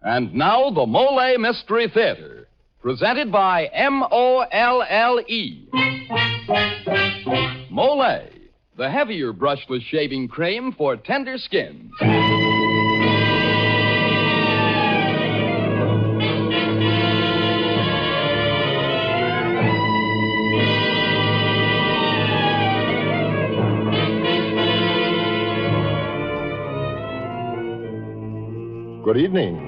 And now, the Molle Mystery Theater, presented by Molle. Molle, the heavier brushless shaving cream for tender skins. Good evening.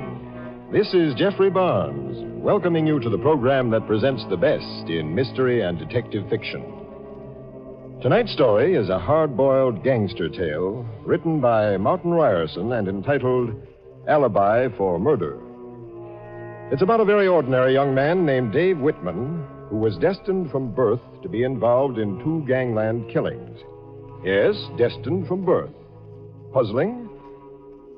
This is Jeffrey Barnes, welcoming you to the program that presents the best in mystery and detective fiction. Tonight's story is a hard-boiled gangster tale written by Martin Ryerson and entitled Alibi for Murder. It's about a very ordinary young man named Dave Whitman who was destined from birth to be involved in 2 gangland killings. Yes, destined from birth. Puzzling?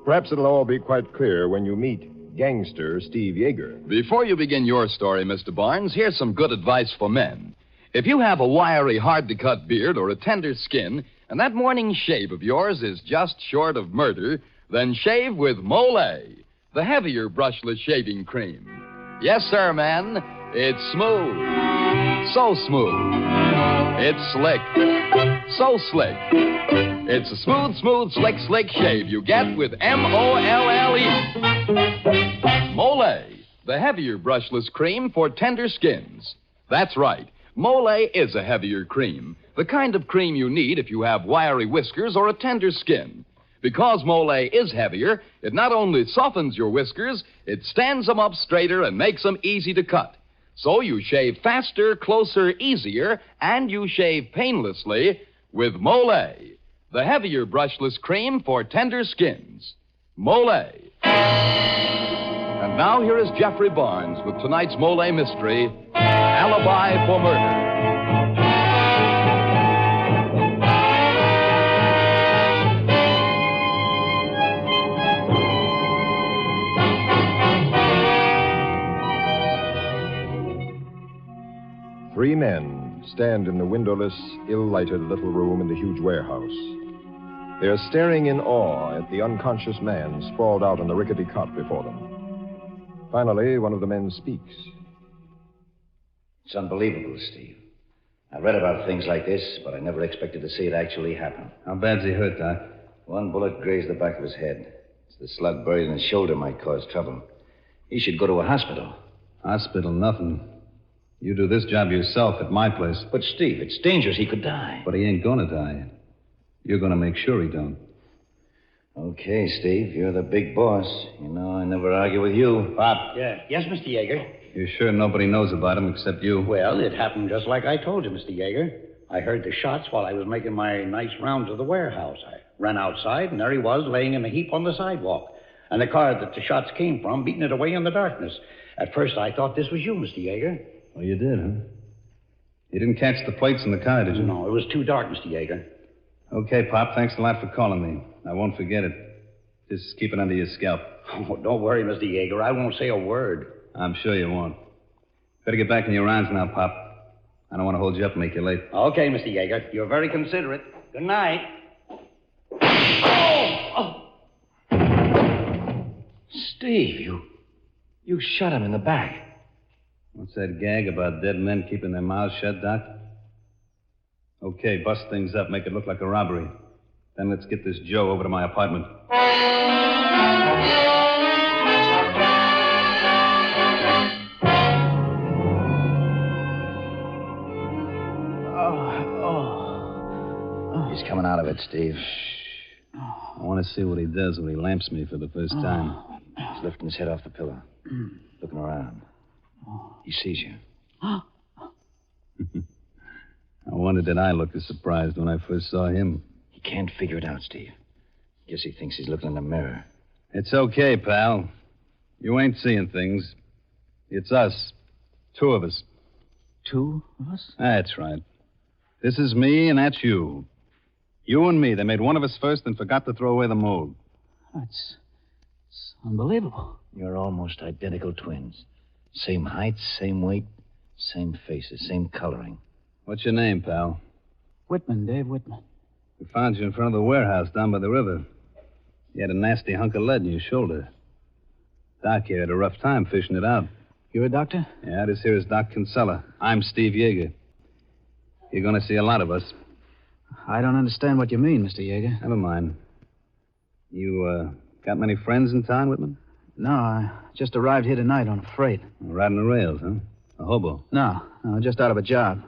Perhaps it'll all be quite clear when you meet gangster Steve Yeager. Before you begin your story, Mr. Barnes, here's some good advice for men. If you have a wiry, hard-to-cut beard or a tender skin, and that morning shave of yours is just short of murder, then shave with Molle, the heavier brushless shaving cream. Yes, sir, man. It's smooth. So smooth. It's slick. So slick. It's a smooth, slick shave you get with Molle. Molle, the heavier brushless cream for tender skins. That's right. Molle is a heavier cream, the kind of cream you need if you have wiry whiskers or a tender skin. Because Molle is heavier, it not only softens your whiskers, it stands them up straighter and makes them easy to cut. So you shave faster, closer, easier, and you shave painlessly with Molle, the heavier brushless cream for tender skins. Molle. And now here is Jeffrey Barnes with tonight's Molle mystery, Alibi for Murder. Three men stand in the windowless, ill-lighted little room in the huge warehouse. They're staring in awe at the unconscious man sprawled out on the rickety cot before them. Finally, one of the men speaks. It's unbelievable, Steve. I read about things like this, but I never expected to see it actually happen. How bad's he hurt, Doc? One bullet grazed the back of his head. The slug buried in his shoulder might cause trouble. He should go to a hospital. Hospital, nothing. You do this job yourself at my place. But, Steve, it's dangerous. He could die. But he ain't gonna die. You're gonna make sure he don't. Okay, Steve, you're the big boss. You know I never argue with you. Bob. Yeah. Yes, Mr. Yeager. You're sure nobody knows about him except you? Well, it happened just like I told you, Mr. Yeager. I heard the shots while I was making my nice rounds of the warehouse. I ran outside, and there he was, laying in a heap on the sidewalk. And the car that the shots came from, beating it away in the darkness. At first, I thought this was you, Mr. Yeager. Oh, you did, huh? You didn't catch the plates in the car, did you? No, it was too dark, Mr. Yeager. Okay, Pop, thanks a lot for calling me. I won't forget it. Just keep it under your scalp. Oh, don't worry, Mr. Yeager. I won't say a word. I'm sure you won't. Better get back in your rounds now, Pop. I don't want to hold you up and make you late. Okay, Mr. Yeager. You're very considerate. Good night. Oh! Steve, you shot him in the back. What's that gag about dead men keeping their mouths shut, Doc? Okay, bust things up, make it look like a robbery. Then let's get this Joe over to my apartment. He's coming out of it, Steve. I want to see what he does when he lamps me for the first time. He's lifting his head off the pillow, looking around. He sees you. I wondered did I look as surprised when I first saw him. He can't figure it out, Steve. Guess he thinks he's looking in the mirror. It's okay, pal. You ain't seeing things. It's us. 2 of us. 2 of us? That's right. This is me, and that's you. You and me. They made one of us first and forgot to throw away the mold. It's unbelievable. You're almost identical twins. Same height, same weight, same faces, same coloring. What's your name, pal? Whitman, Dave Whitman. We found you in front of the warehouse down by the river. You had a nasty hunk of lead in your shoulder. Doc here had a rough time fishing it out. You a doctor? Yeah, this here is Doc Kinsella. I'm Steve Yeager. You're going to see a lot of us. I don't understand what you mean, Mr. Yeager. Never mind. You, got many friends in town, Whitman? No, I just arrived here tonight on a freight. Riding the rails, huh? A hobo. No, just out of a job.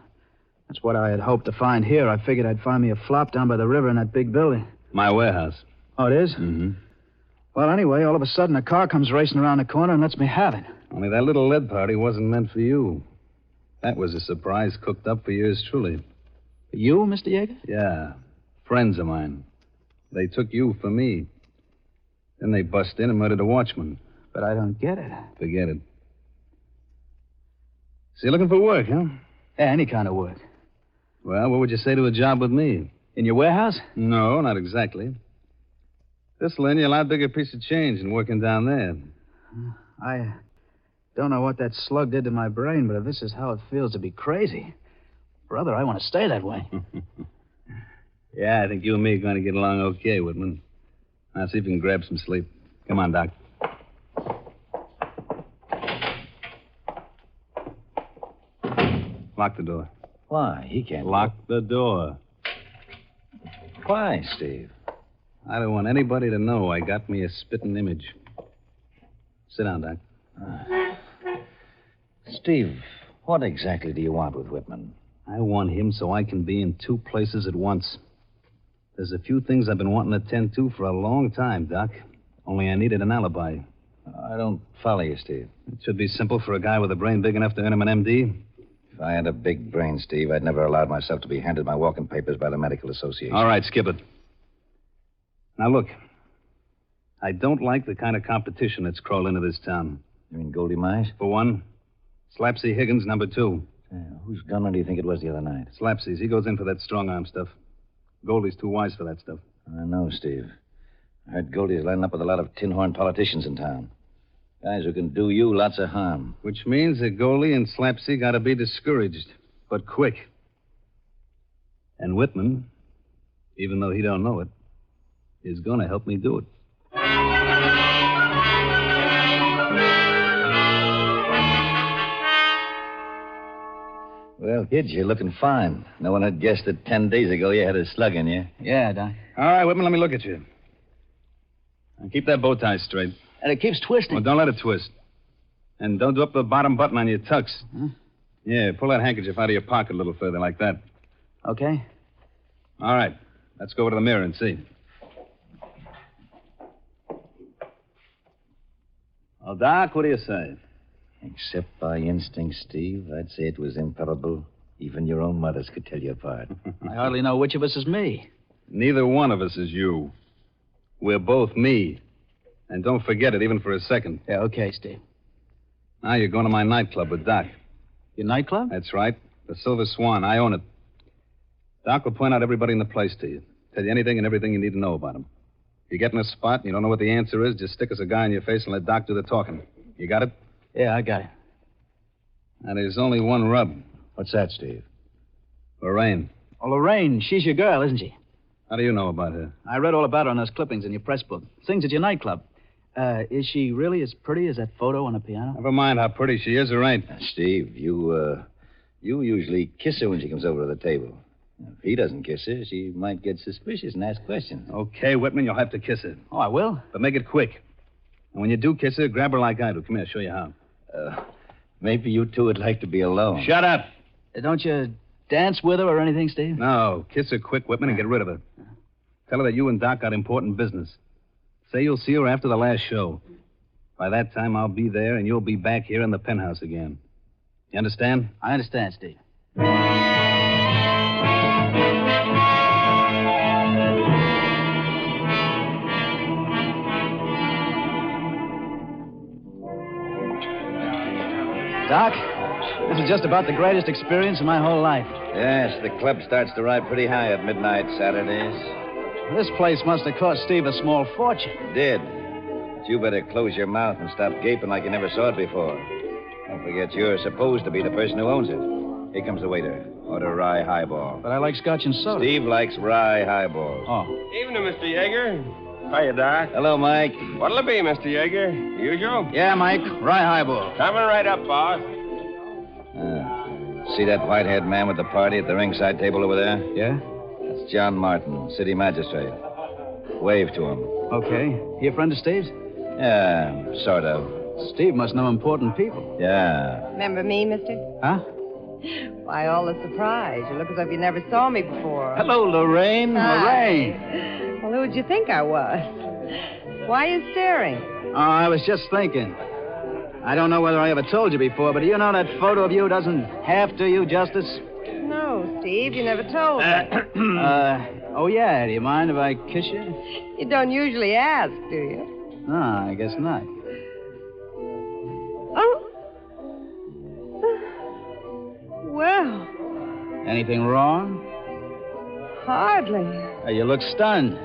That's what I had hoped to find here. I figured I'd find me a flop down by the river in that big building. My warehouse. Oh, it is? Mm-hmm. Well, anyway, all of a sudden a car comes racing around the corner and lets me have it. Only that little lead party wasn't meant for you. That was a surprise cooked up for yours truly. For you, Mr. Yeager? Yeah. Friends of mine. They took you for me. Then they bust in and murdered a watchman. But I don't get it. Forget it. So you're looking for work, huh? Yeah, any kind of work. Well, what would you say to a job with me? In your warehouse? No, not exactly. This'll earn you a lot bigger piece of change than working down there. I don't know what that slug did to my brain, but if this is how it feels to be crazy, brother, I want to stay that way. Yeah, I think you and me are going to get along okay, Whitman. Now see if you can grab some sleep. Come on, Doc. Lock the door. Why? He can't. Lock the door. Why, Steve? I don't want anybody to know I got me a spitting image. Sit down, Doc. Steve, what exactly do you want with Whitman? I want him so I can be in two places at once. There's a few things I've been wanting to attend to for a long time, Doc. Only I needed an alibi. I don't follow you, Steve. It should be simple for a guy with a brain big enough to earn him an MD. If I had a big brain, Steve, I'd never allowed myself to be handed my walking papers by the medical association. All right, skip it. Now, look. I don't like the kind of competition that's crawled into this town. You mean Goldie Mize? For one, Slapsy Higgins, number two. Whose gunman do you think it was the other night? Slapsy's. He goes in for that strong-arm stuff. Goldie's too wise for that stuff. I know, Steve. I heard Goldie's lining up with a lot of tin-horn politicians in town. Guys who can do you lots of harm. Which means that Goldie and Slapsy got to be discouraged, but quick. And Whitman, even though he don't know it, is going to help me do it. Well, kid, you're looking fine. No one had guessed that 10 days ago you had a slug in you. Yeah, Doc. All right, Whitman, let me look at you. Now, keep that bow tie straight. And it keeps twisting. Well, don't let it twist. And don't do up the bottom button on your tux. Huh? Yeah, pull that handkerchief out of your pocket a little further, like that. Okay. All right. Let's go over to the mirror and see. Well, Doc, what do you say? Except by instinct, Steve, I'd say it was improbable. Even your own mothers could tell you apart. I hardly know which of us is me. Neither one of us is you. We're both me. And don't forget it, even for a second. Yeah, okay, Steve. Now you're going to my nightclub with Doc. Your nightclub? That's right. The Silver Swan. I own it. Doc will point out everybody in the place to you. Tell you anything and everything you need to know about him. If you get in a spot and you don't know what the answer is, just stick a cigar in your face and let Doc do the talking. You got it? Yeah, I got it. Now, there's only one rub. What's that, Steve? Lorraine. Oh, Lorraine, she's your girl, isn't she? How do you know about her? I read all about her on those clippings in your press book. Sings at your nightclub. Is she really as pretty as that photo on the piano? Never mind how pretty she is or ain't. Steve, you usually kiss her when she comes over to the table. If he doesn't kiss her, she might get suspicious and ask questions. Okay, Whitman, you'll have to kiss her. Oh, I will? But make it quick. And when you do kiss her, grab her like I do. Come here, I'll show you how. Maybe you two would like to be alone. Shut up. Don't you dance with her or anything, Steve? No, kiss her quick, Whitman, and get rid of her. Tell her that you and Doc got important business. Say you'll see her after the last show. By that time, I'll be there, and you'll be back here in the penthouse again. You understand? I understand, Steve. Doc, this is just about the greatest experience of my whole life. Yes, the club starts to ride pretty high at midnight Saturdays. This place must have cost Steve a small fortune. It did. But you better close your mouth and stop gaping like you never saw it before. Don't forget you're supposed to be the person who owns it. Here comes the waiter. Order rye highball. But I like scotch and soda. Steve likes rye highballs. Oh. Evening, Mr. Yeager. Hiya, Doc. Hello, Mike. What'll it be, Mr. Yeager? Usual? Yeah, Mike. Rye highball. Coming right up, boss. See that white-haired man with the party at the ringside table over there? Yeah? That's John Martin, city magistrate. Wave to him. Okay. He a friend of Steve's? Yeah, sort of. Steve must know important people. Yeah. Remember me, mister? Huh? Why, all the surprise. You look as if you never saw me before. Hello, Lorraine. Hi. Lorraine. Well, who'd you think I was? Why are you staring? Oh, I was just thinking. I don't know whether I ever told you before, but do you know that photo of you doesn't half do you justice? No, Steve, you never told me. Oh, yeah. Do you mind if I kiss you? You don't usually ask, do you? No, I guess not. Oh. Well, Anything wrong? hardly. You look stunned.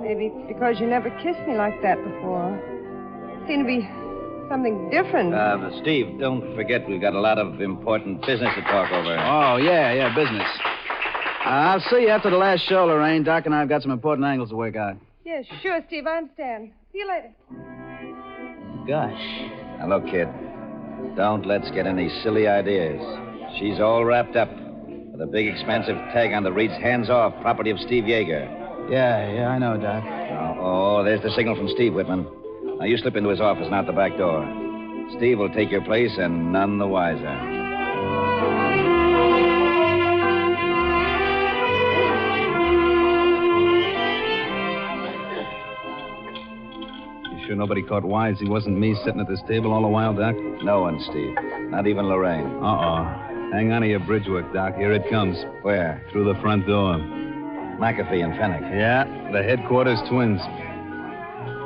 Maybe it's because you never kissed me like that before. Seemed to be something different. Steve, don't forget we've got a lot of important business to talk over. Oh, yeah, business. I'll see you after the last show, Lorraine. Doc and I have got some important angles to work out. Yes, sure, Steve, I understand. See you later. Gosh. Now, look, kid. Don't let's get any silly ideas. She's all wrapped up with a big, expensive tag on that reads hands off, property of Steve Yeager. Yeah, I know, Doc. Oh, there's the signal from Steve, Whitman. Now, you slip into his office and out the back door. Steve will take your place and none the wiser. Sure nobody caught wise he wasn't me sitting at this table all the while, Doc? No one, Steve. Not even Lorraine. Uh-oh. Hang on to your bridge work, Doc. Here it comes. Where? Through the front door. McAfee and Fennick. Yeah, the headquarters twins.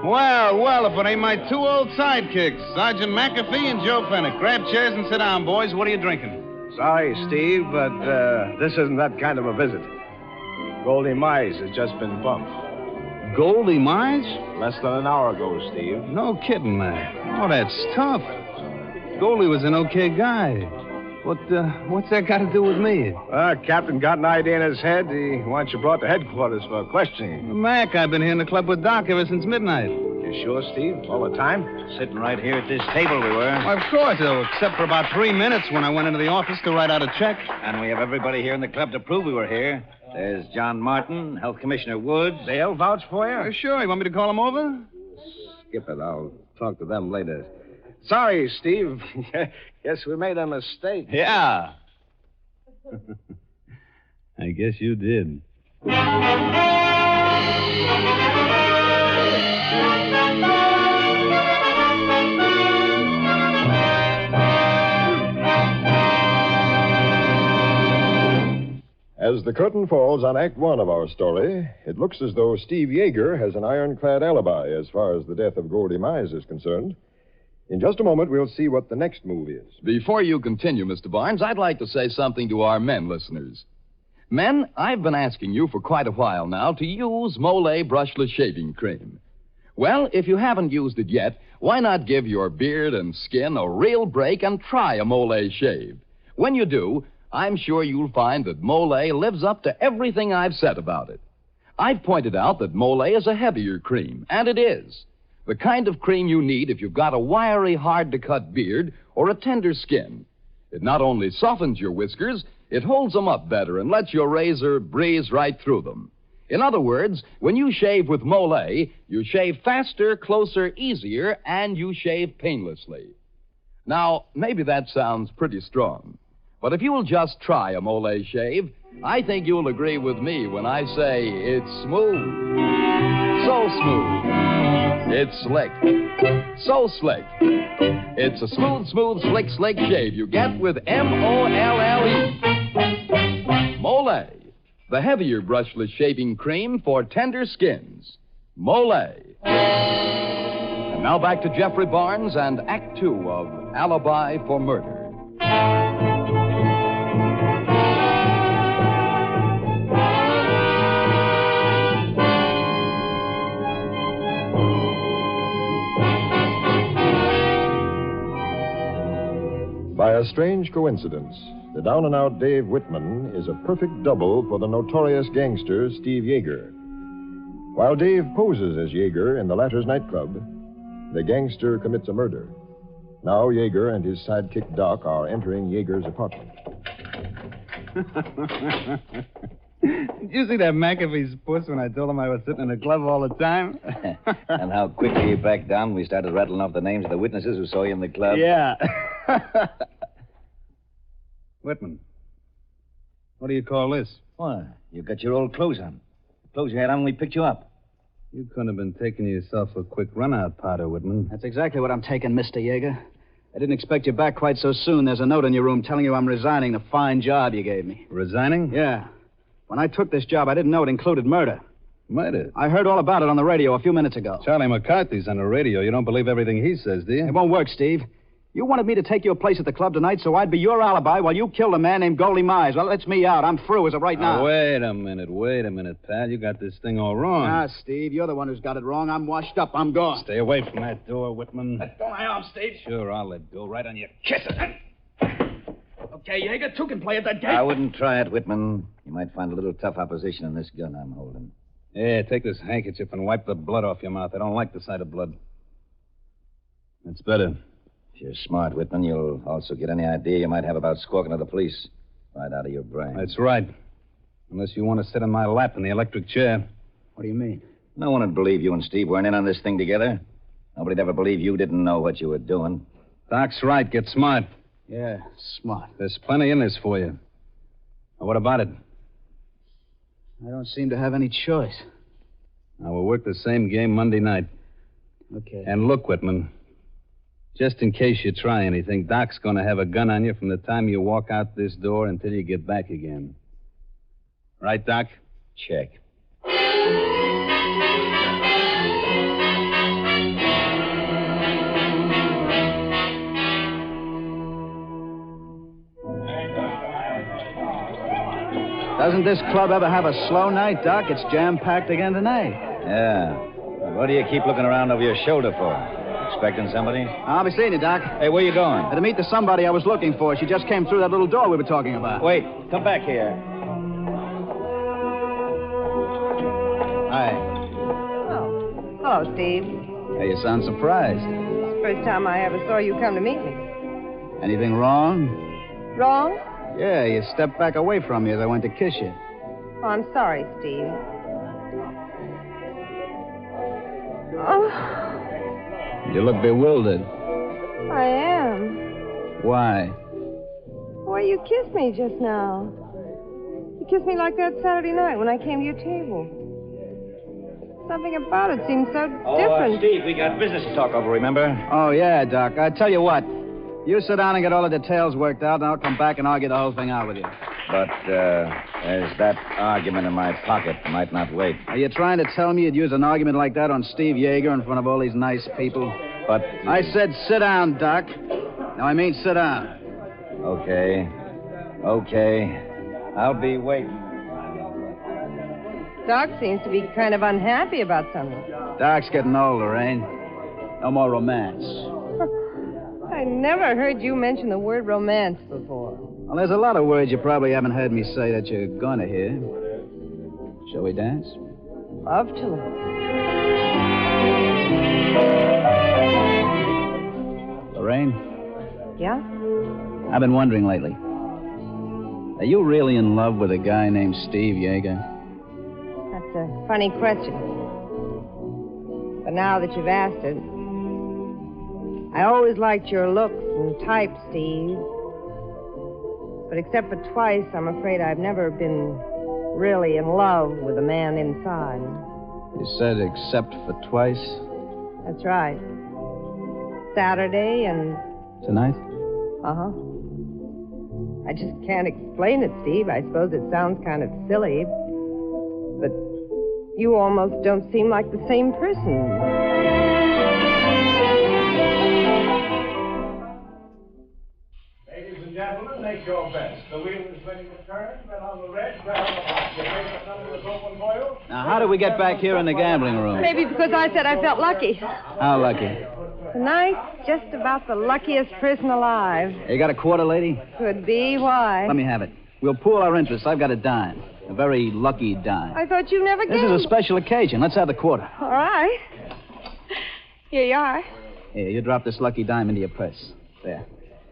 Well, if it ain't my two old sidekicks, Sergeant McAfee and Joe Fennick. Grab chairs and sit down, boys. What are you drinking? Sorry, Steve, but this isn't that kind of a visit. Goldie Mize has just been bumped. Goldie Mize? Less than an hour ago, Steve. No kidding, man. Oh, that's tough. Goldie was an okay guy. What's that got to do with me? Captain got an idea in his head. He wants you brought to headquarters for questioning. Mac, I've been here in the club with Doc ever since midnight. You sure, Steve? All the time? Sitting right here at this table we were. Well, of course, except for about 3 minutes when I went into the office to write out a check. And we have everybody here in the club to prove we were here. There's John Martin, Health Commissioner Woods. They'll vouch for you? Sure. You want me to call them over? Skip it. I'll talk to them later. Sorry, Steve. Guess we made a mistake. Yeah. I guess you did. As the curtain falls on Act One of our story, it looks as though Steve Yeager has an ironclad alibi as far as the death of Goldie Mize is concerned. In just a moment, we'll see what the next move is. Before you continue, Mr. Barnes, I'd like to say something to our men listeners. Men, I've been asking you for quite a while now to use Molle brushless shaving cream. Well, if you haven't used it yet, why not give your beard and skin a real break and try a Molle shave? When you do, I'm sure you'll find that Molle lives up to everything I've said about it. I've pointed out that Molle is a heavier cream, and it is. The kind of cream you need if you've got a wiry, hard-to-cut beard or a tender skin. It not only softens your whiskers, it holds them up better and lets your razor breeze right through them. In other words, when you shave with Molle, you shave faster, closer, easier, and you shave painlessly. Now, maybe that sounds pretty strong. But if you will just try a Molle shave, I think you'll agree with me when I say it's smooth. So smooth. It's slick. So slick. It's a smooth, slick shave you get with M-O-L-L-E. Molle, the heavier brushless shaving cream for tender skins. Molle. And now back to Jeffrey Barnes and Act Two of Alibi for Murder. By a strange coincidence, the down-and-out Dave Whitman is a perfect double for the notorious gangster Steve Yeager. While Dave poses as Yeager in the latter's nightclub, the gangster commits a murder. Now Yeager and his sidekick Doc are entering Yeager's apartment. Did you see that McAfee's puss when I told him I was sitting in the club all the time? And how quickly you backed down when we started rattling off the names of the witnesses who saw you in the club? Yeah. Whitman, what do you call this? Why, you got your old clothes on. Clothes you had on when we picked you up. You couldn't have been taking yourself a quick run-out, Potter, Whitman. That's exactly what I'm taking, Mr. Yeager. I didn't expect you back quite so soon. There's a note in your room telling you I'm resigning the fine job you gave me. Resigning? Yeah. When I took this job, I didn't know it included murder. Murder? I heard all about it on the radio a few minutes ago. Charlie McCarthy's on the radio. You don't believe everything he says, do you? It won't work, Steve. You wanted me to take your place at the club tonight so I'd be your alibi while you killed a man named Goldie Mize. Well, that's me out. I'm through as of right now. Wait a minute, pal. You got this thing all wrong. Ah, Steve, you're the one who's got it wrong. I'm washed up. I'm gone. Stay away from that door, Whitman. Let go my arm, Steve. Sure, I'll let go. Right on your Kiss it. Okay, Yeager, two can play at that game. I wouldn't try it, Whitman. You might find a little tough opposition in this gun I'm holding. Yeah, take this handkerchief and wipe the blood off your mouth. I don't like the sight of blood. That's better. If you're smart, Whitman, you'll also get any idea you might have about squawking to the police right out of your brain. That's right. Unless you want to sit in my lap in the electric chair. What do you mean? No one would believe you and Steve weren't in on this thing together. Nobody'd ever believe you didn't know what you were doing. Doc's right. Get smart. Yeah, smart. There's plenty in this for you. Now, what about it? I don't seem to have any choice. Now, we'll work the same game Monday night. Okay. And look, Whitman, just in case you try anything, Doc's going to have a gun on you from the time you walk out this door until you get back again. Right, Doc? Check. Doesn't this club ever have a slow night, Doc? It's jam-packed again tonight. Yeah. What do you keep looking around over your shoulder for? Expecting somebody? I'll be seeing you, Doc. Hey, where you going? To meet the somebody I was looking for. She just came through that little door we were talking about. Wait, come back here. Hi. Oh. Hello, Steve. Hey, you sound surprised. It's the first time I ever saw you come to meet me. Anything wrong? Wrong? Yeah, you stepped back away from me as I went to kiss you. Oh, I'm sorry, Steve. Oh, You look bewildered. I am. Why? Why, you kissed me just now. You kissed me like that Saturday night when I came to your table. Something about it seemed so different. Steve, we got business to talk over, remember? Oh, yeah, Doc. I tell you what. You sit down and get all the details worked out, and I'll come back and argue the whole thing out with you. But, there's that argument in my pocket. Might not wait. Are you trying to tell me you'd use an argument like that on Steve Yeager in front of all these nice people? But... I said sit down, Doc. No, I mean sit down. Okay. I'll be waiting. Doc seems to be kind of unhappy about something. Doc's getting old, Lorraine. No more romance. I never heard you mention the word romance before. Well, there's a lot of words you probably haven't heard me say that you're going to hear. Shall we dance? Love to. Lorraine, Yeah? I've been wondering lately. Are you really in love with a guy named Steve Yeager? That's a funny question. But now that you've asked it, I always liked your looks and type, Steve. But except for twice, I'm afraid I've never been really in love with a man inside. You said except for twice? That's right. Saturday and... Tonight? Uh-huh. I just can't explain it, Steve. I suppose it sounds kind of silly. But you almost don't seem like the same person. Gentlemen, make your best. The wheel is ready to turn. Men on the red, grab on the box. Your favorite number is open for you. Now, how did we get back here in the gambling room? Maybe because I said I felt lucky. How lucky? Tonight, just about the luckiest person alive. You got a quarter, lady? Could be. Why? Let me have it. We'll pool our interests. I've got a dime. A very lucky dime. I thought you never This gambled. is a special occasion. Let's have the quarter. All right. Here you are. Here, you drop this lucky dime into your purse. There.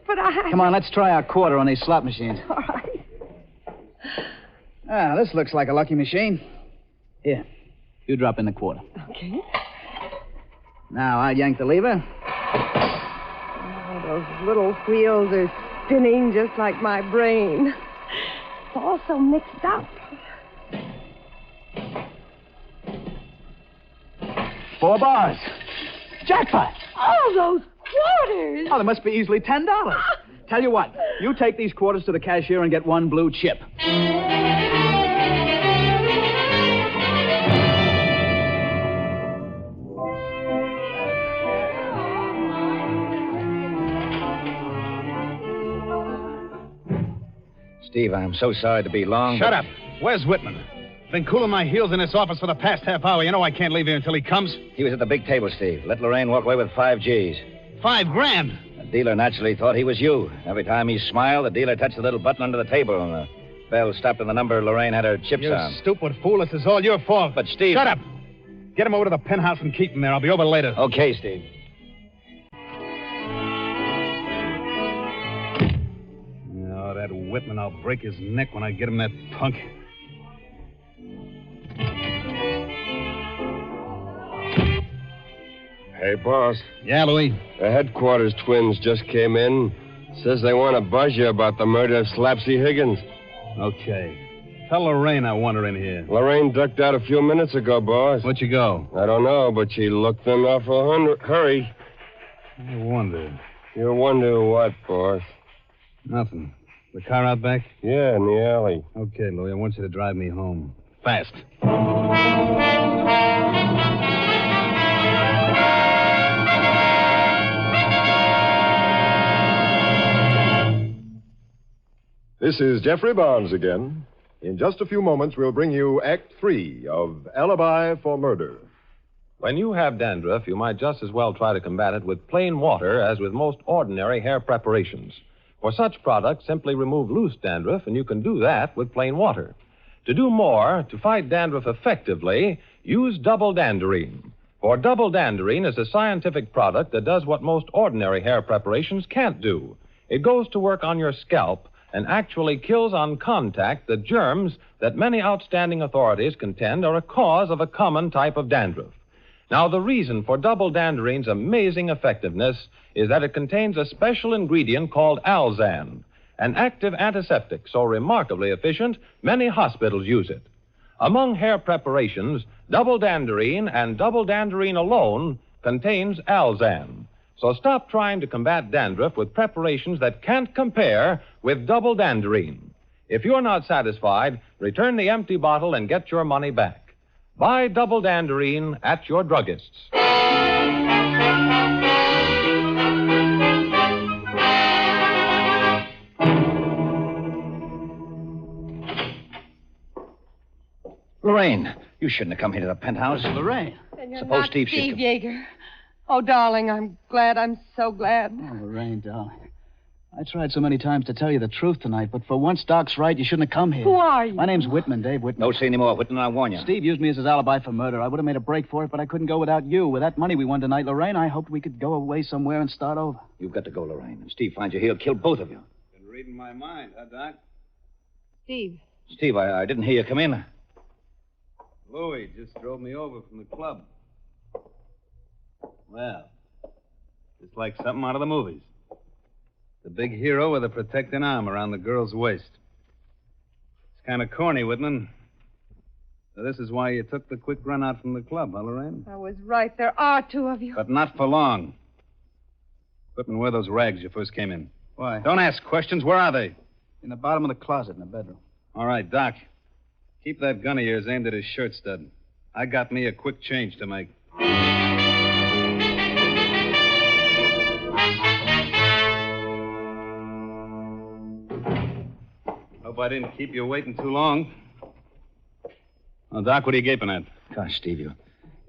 But I... Come on, let's try our quarter on these slot machines. All right. Ah, this looks like a lucky machine. Here, you drop in the quarter. Okay. Now, I'll yank the lever. Oh, those little wheels are spinning just like my brain. It's all so mixed up. 4 bars. Jackpot! Oh, those quarters! Oh, there must be easily $10. Tell you what, you take these quarters to the cashier and get 1 blue chip. Steve, I'm so sorry to be long. Shut up. Where's Whitman? Been cooling my heels in this office for the past half hour. You know I can't leave here until he comes. He was at the big table, Steve. Let Lorraine walk away with 5 G's. $5,000. The dealer naturally thought he was you. Every time he smiled, the dealer touched the little button under the table, and the bell stopped on the number Lorraine had her chips You on. stupid fool. This is all your fault. But, Steve... Shut up. Get him over to the penthouse and keep him there. I'll be over later. Okay, Steve. Oh, that Whitman, I'll break his neck when I get him, that punk. Hey, boss. Yeah, Louis? The headquarters twins just came in. Says they want to buzz you about the murder of Slapsy Higgins. Okay. Tell Lorraine I want her in here. Lorraine ducked out a few minutes ago, boss. Where'd you go? I don't know, but she looked in awful hurry. I wonder. You wonder what, boss? Nothing. The car out back? Yeah, in the alley. Okay, Louis, I want you to drive me home. Fast. This is Jeffrey Barnes again. In just a few moments, we'll bring you Act 3 of Alibi for Murder. When you have dandruff, you might just as well try to combat it with plain water as with most ordinary hair preparations. For such products, simply remove loose dandruff, and you can do that with plain water. To do more, to fight dandruff effectively, use double danderine. For double danderine is a scientific product that does what most ordinary hair preparations can't do. It goes to work on your scalp and actually kills on contact the germs that many outstanding authorities contend are a cause of a common type of dandruff. Now, the reason for double danderine's amazing effectiveness is that it contains a special ingredient called Alzan, an active antiseptic so remarkably efficient, many hospitals use it. Among hair preparations, double danderine and double danderine alone contains Alzan. So stop trying to combat dandruff with preparations that can't compare with double danderine. If you're not satisfied, return the empty bottle and get your money back. Buy double danderine at your druggist's. Lorraine, you shouldn't have come here to the penthouse. Lorraine. And you're Suppose not Steve should Steve come- Yeager. Oh, darling, I'm glad. I'm so glad. Oh, Lorraine, darling. I tried so many times to tell you the truth tonight, but for once Doc's right, you shouldn't have come here. Who are you? My name's Whitman, Dave Whitman. Don't say any more, Whitman, I warn you. Steve used me as his alibi for murder. I would have made a break for it, but I couldn't go without you. With that money we won tonight, Lorraine, I hoped we could go away somewhere and start over. You've got to go, Lorraine. If Steve finds you, he'll kill both of you. Been reading my mind, huh, Doc? Steve. Steve, I didn't hear you come in. Louis just drove me over from the club. Well, just like something out of the movies. The big hero with a protecting arm around the girl's waist. It's kind of corny, Whitman. So this is why you took the quick run out from the club, huh, Lorraine? I was right. There are 2 of you. But not for long. Whitman, where are those rags you first came in? Why? Don't ask questions. Where are they? In the bottom of the closet in the bedroom. All right, Doc. Keep that gun of yours aimed at his shirt stud. I got me a quick change to make. Hope I didn't keep you waiting too long. Well, Doc, what are you gaping at? Gosh, Steve, you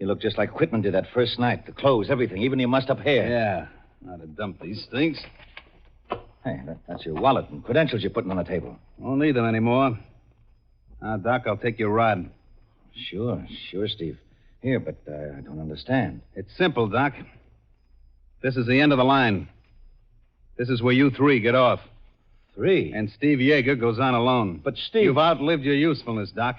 look just like Whitman did that first night. The clothes, everything, even your mussed-up hair. Yeah, not to dump these things. Hey, that's your wallet and credentials you're putting on the table. Won't need them anymore. Doc, I'll take your rod. Sure, Steve. Here, but I don't understand. It's simple, Doc. This is the end of the line. This is where you three get off. Three? And Steve Yeager goes on alone. But, Steve... You've outlived your usefulness, Doc.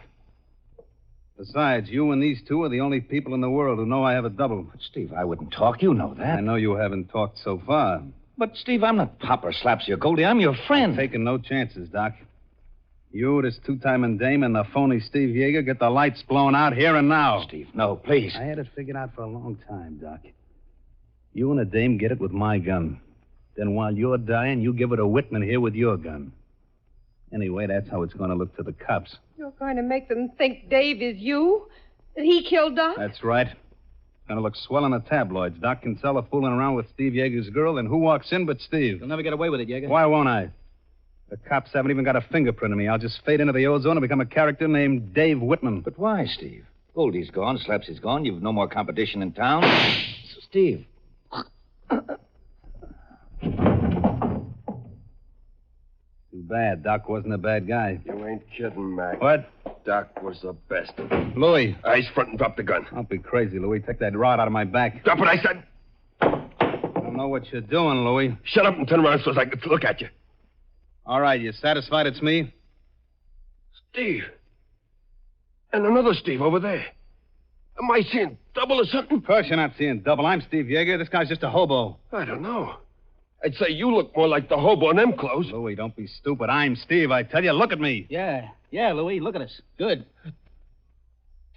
Besides, you and these two are the only people in the world who know I have a double. But, Steve, I wouldn't talk. You know that. I know you haven't talked so far. But, Steve, I'm not Pop or Slapsy or Goldie. I'm your friend. I'm taking no chances, Doc. You, this two-timing dame, and the phony Steve Yeager get the lights blown out here and now. Steve, no, please. I had it figured out for a long time, Doc. You and a dame get it with my gun. Then while you're dying, you give it to Whitman here with your gun. Anyway, that's how it's going to look to the cops. You're going to make them think Dave is you? That he killed Doc? That's right. Going to look swell in the tabloids. Doc Kinsella fooling around with Steve Yeager's girl, and who walks in but Steve? You'll never get away with it, Yeager. Why won't I? The cops haven't even got a fingerprint of me. I'll just fade into the ozone and become a character named Dave Whitman. But why, Steve? Goldie's gone, Slapsy's gone. You've no more competition in town. Steve. Too bad. Doc wasn't a bad guy. You ain't kidding, Mac. What? Doc was the best. Louis. Eyes front and drop the gun. Don't be crazy, Louis. Take that rod out of my back. Drop it, I said. I don't know what you're doing, Louis. Shut up and turn around so I can look at you. All right, you satisfied it's me? Steve. And another Steve over there. Am I seeing double or something? Of course you're not seeing double. I'm Steve Yeager. This guy's just a hobo. I don't know. I'd say you look more like the hobo in them clothes. Louis, don't be stupid. I'm Steve, I tell you. Look at me. Yeah, Louis, look at us. Good.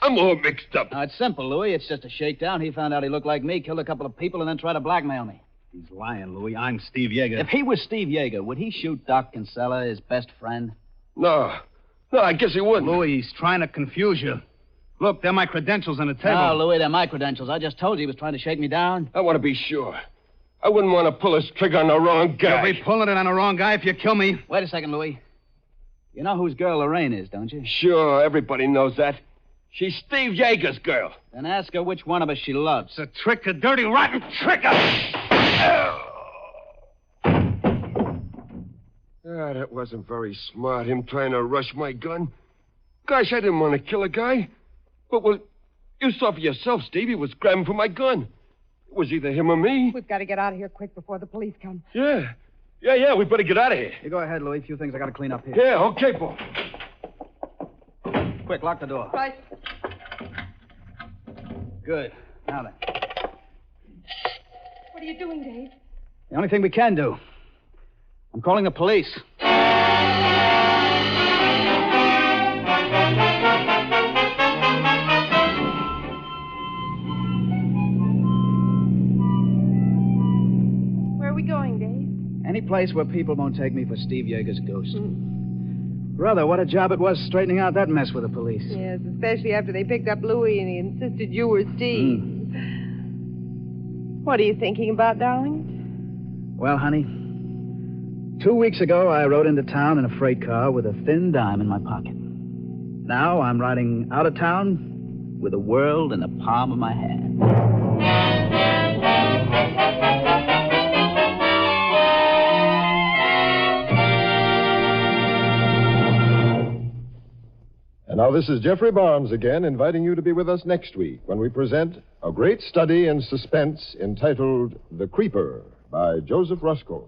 I'm all mixed up. Now, it's simple, Louis. It's just a shakedown. He found out he looked like me, killed a couple of people, and then tried to blackmail me. He's lying, Louis. I'm Steve Yeager. If he was Steve Yeager, would he shoot Doc Kinsella, his best friend? No, I guess he wouldn't. Louis, he's trying to confuse you. Look, they're my credentials on the table. No, Louis, they're my credentials. I just told you he was trying to shake me down. I want to be sure. I wouldn't want to pull this trigger on the wrong guy. You'll be pulling it on the wrong guy if you kill me. Wait a second, Louis. You know whose girl Lorraine is, don't you? Sure, everybody knows that. She's Steve Yeager's girl. Then ask her which one of us she loves. It's a trick, a dirty, rotten trick. That wasn't very smart, him trying to rush my gun. Gosh, I didn't want to kill a guy. But, well, you saw for yourself, Steve. He was grabbing for my gun. It was either him or me. We've got to get out of here quick before the police come. Yeah, we better get out of here. You go ahead, Louis. A few things I got to clean up here. Yeah, okay, boy. Quick, lock the door. Right. Good. Now then. What are you doing, Dave? The only thing we can do. I'm calling the police. Where are we going, Dave? Any place where people won't take me for Steve Yeager's ghost. Brother, what a job it was straightening out that mess with the police. Yes, especially after they picked up Louis and he insisted you were Steve. What are you thinking about, darling? Well, honey, 2 weeks ago, I rode into town in a freight car with a thin dime in my pocket. Now I'm riding out of town with the world in the palm of my hand. And now this is Jeffrey Barnes again, inviting you to be with us next week when we present a great study in suspense entitled The Creeper by Joseph Ruskell.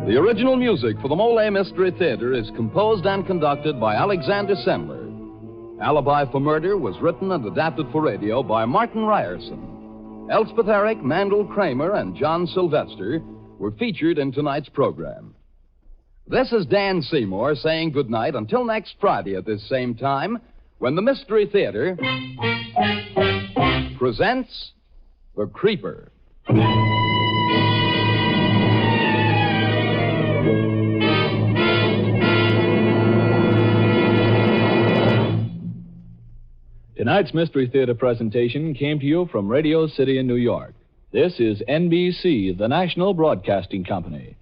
The original music for the Molle Mystery Theater is composed and conducted by Alexander Sendler. Alibi for Murder was written and adapted for radio by Martin Ryerson. Elspeth Eric, Mandel Kramer, and John Sylvester were featured in tonight's program. This is Dan Seymour saying goodnight until next Friday at this same time when the Mystery Theater presents The Creeper. Tonight's Mystery Theater presentation came to you from Radio City in New York. This is NBC, the national broadcasting company.